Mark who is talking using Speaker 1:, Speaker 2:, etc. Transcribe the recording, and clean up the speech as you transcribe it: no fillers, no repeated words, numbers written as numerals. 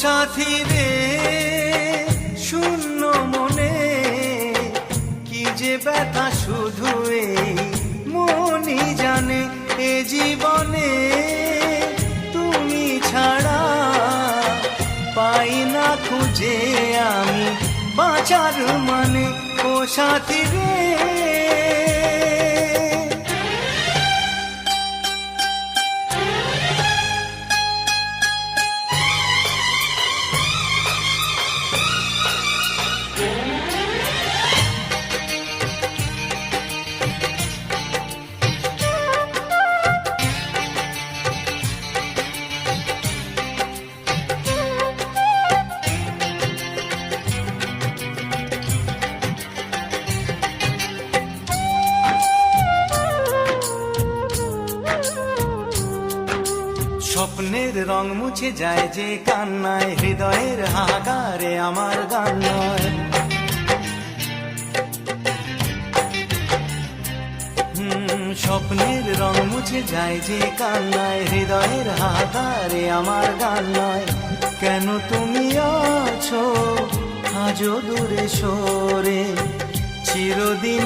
Speaker 1: সাথী রে শূন্য মনে কি যে ব্যথা শুধু এই মনই জানে। এ জীবনে তুমি ছাড়া পাই না খুঁজে আমি বাঁচার মানে। ও সাথী রে স্বপ্নের রং মুছে যায় যে কান্নায়, হৃদয়ের হাহাকারে আমার গান নয়। স্বপ্নের রং মুছে যায় যে কান্নায়, হৃদয়ের হাহাকারে আমার গান নয়। কেন তুমি আছো আজও দূরে সরে, চিরদিন